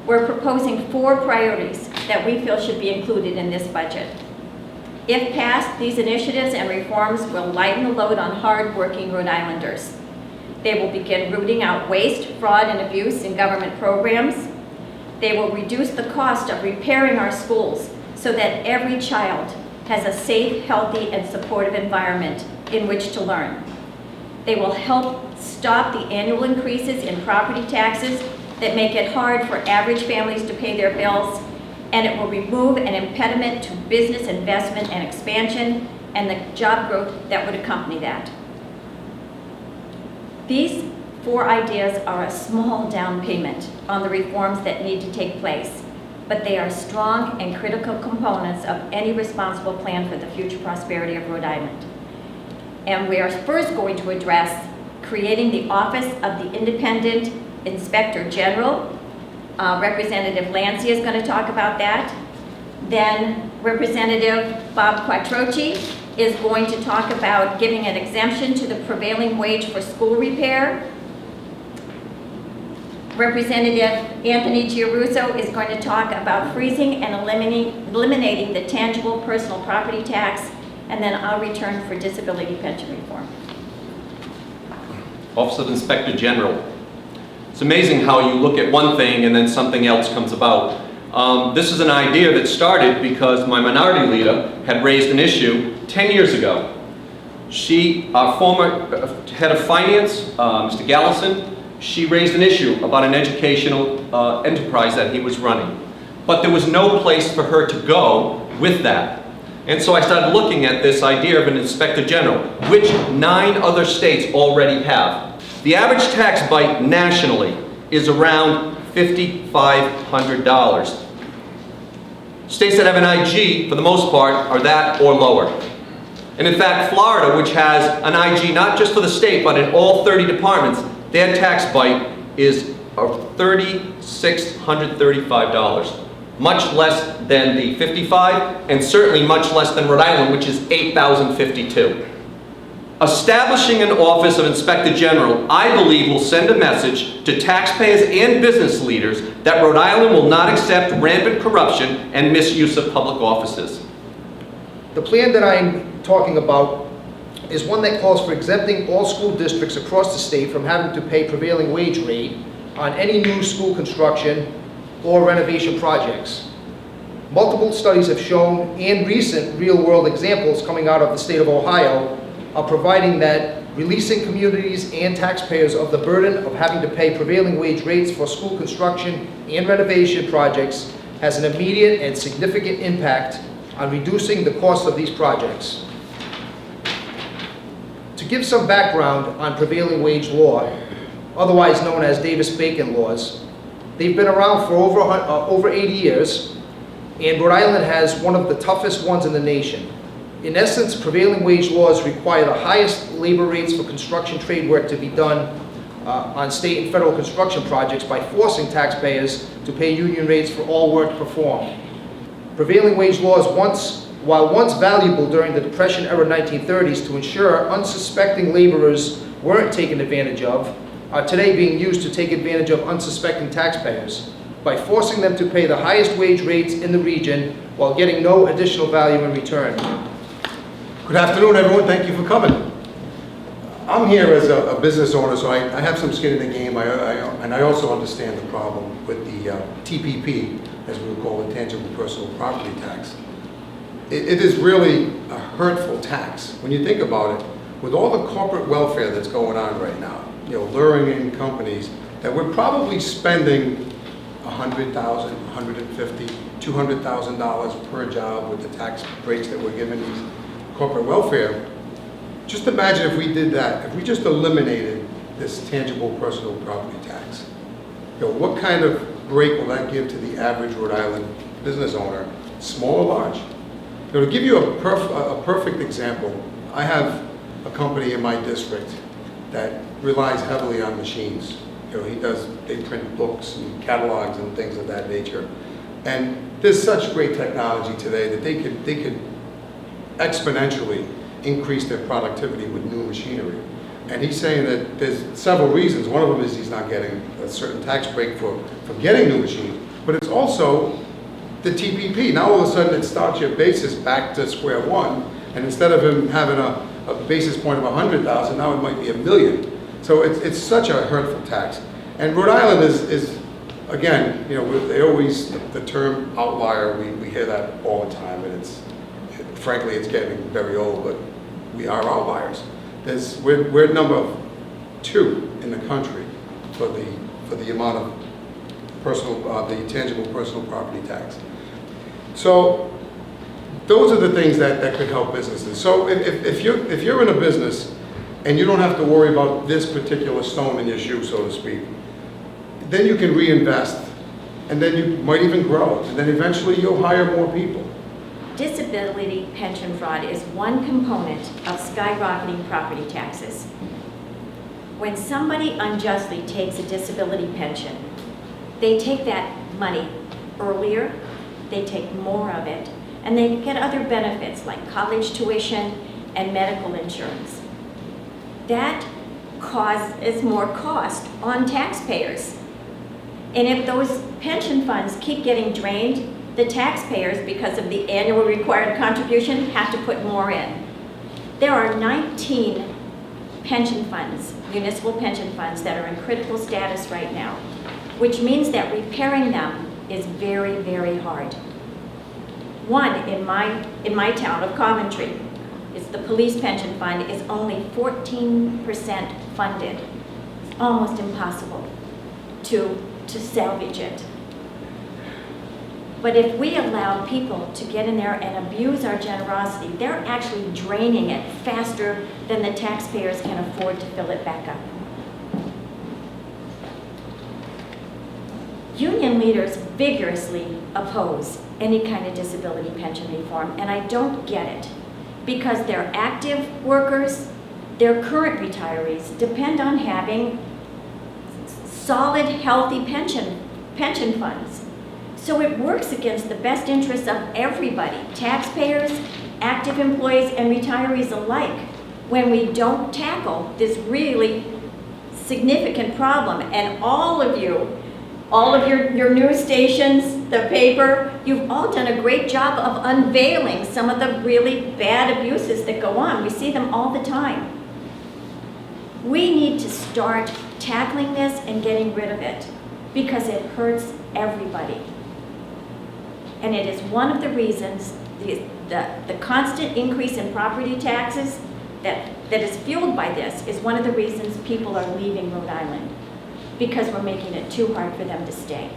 We're proposing 4 priorities that we feel should be included in this budget. If passed, these initiatives and reforms will lighten the load on hard-working Rhode Islanders. They will begin rooting out waste, fraud, and abuse in government programs. They will reduce the cost of repairing our schools so that every child has a safe, healthy, and supportive environment in which to learn. They will help stop the annual increases in property taxes that make it hard for average families to pay their bills, and it will remove an impediment to business investment and expansion and the job growth that would accompany that. These 4 ideas are a small down payment on the reforms that need to take place, but they are strong and critical components of any responsible plan for the future prosperity of Rhode Island. And we are first going to address creating the Office of the Independent Inspector General. Representative Lancia is going to talk about that. Then Representative Bob Quattrocchi is going to talk about giving an exemption to the prevailing wage for school repair. Representative Anthony Giarrusso is going to talk about freezing and eliminating the tangible personal property tax, and then I'll return for disability pension reform. Office of Inspector General. It's amazing how you look at one thing and then something else comes about. This is an idea that started because my minority leader had raised an issue 10 years ago. Our former head of finance, Mr. Gallison, she raised an issue about an educational enterprise that he was running. But there was no place for her to go with that. And so I started looking at this idea of an inspector general, which 9 other states already have. The average tax bite nationally is around $5,500. States that have an IG, for the most part, are that or lower. And in fact, Florida, which has an IG not just for the state, but in all 30 departments, their tax bite is $3,635. Much less than the 55, and certainly much less than Rhode Island, which is $8,052. Establishing an Office of Inspector General, I believe, will send a message to taxpayers and business leaders that Rhode Island will not accept rampant corruption and misuse of public offices. The plan that I'm talking about is one that calls for exempting all school districts across the state from having to pay prevailing wage rate on any new school construction or renovation projects. Multiple studies have shown, and recent real-world examples coming out of the state of Ohio, are providing that releasing communities and taxpayers of the burden of having to pay prevailing wage rates for school construction and renovation projects has an immediate and significant impact on reducing the cost of these projects. To give some background on prevailing wage law, otherwise known as Davis-Bacon laws, they've been around for over 80 years, and Rhode Island has one of the toughest ones in the nation. In essence, prevailing wage laws require the highest labor rates for construction trade work to be done on state and federal construction projects by forcing taxpayers to pay union rates for all work performed. Prevailing wage laws, while once valuable during the Depression-era 1930s to ensure unsuspecting laborers weren't taken advantage of, are today being used to take advantage of unsuspecting taxpayers by forcing them to pay the highest wage rates in the region while getting no additional value in return. Good afternoon, everyone. Thank you for coming. I'm here as a business owner, so I have some skin in the game, and I also understand the problem with the TPP, as we would call it, tangible personal property tax. It is really a hurtful tax. When you think about it, with all the corporate welfare that's going on right now, luring in companies that we're probably spending $100,000, $150,000, $200,000 per job with the tax breaks that we're giving these corporate welfare. Just imagine if we did that, if we just eliminated this tangible personal property tax. What kind of break will that give to the average Rhode Island business owner, small or large? To give you a perfect example, I have a company in my district that relies heavily on machines. They print books and catalogs and things of that nature. And there's such great technology today that they could exponentially increase their productivity with new machinery. And he's saying that there's several reasons. One of them is he's not getting a certain tax break for getting new machines, but it's also the TPP. Now all of a sudden it starts your basis back to square one, and instead of him having a basis point of 100,000, now it might be 1 million. So it's such a hurtful tax. And Rhode Island is again, you know, they always, the term outlier, we hear that all the time, and frankly, it's getting very old, but we are outliers. We're number 2 in the country for the amount of the tangible personal property tax. So those are the things that could help businesses. So if you're in a business and you don't have to worry about this particular stone in your shoe, so to speak, then you can reinvest, and then you might even grow, and then eventually you'll hire more people. Disability pension fraud is one component of skyrocketing property taxes. When somebody unjustly takes a disability pension, they take that money earlier, they take more of it, and they get other benefits like college tuition and medical insurance. That causes more cost on taxpayers. And if those pension funds keep getting drained, the taxpayers, because of the annual required contribution, have to put more in. There are 19 pension funds, municipal pension funds, that are in critical status right now, which means that repairing them is very, very hard. One in my town of Coventry, is the police pension fund, is only 14% funded. It's almost impossible to salvage it. But if we allow people to get in there and abuse our generosity, they're actually draining it faster than the taxpayers can afford to fill it back up. Union leaders vigorously oppose any kind of disability pension reform, and I don't get it, because their active workers, their current retirees, depend on having solid, healthy pension funds. So it works against the best interests of everybody, taxpayers, active employees, and retirees alike, when we don't tackle this really significant problem. And all of your news stations, the paper, you've all done a great job of unveiling some of the really bad abuses that go on. We see them all the time. We need to start tackling this and getting rid of it, because it hurts everybody. And it is one of the reasons the constant increase in property taxes that is fueled by this is one of the reasons people are leaving Rhode Island, because we're making it too hard for them to stay.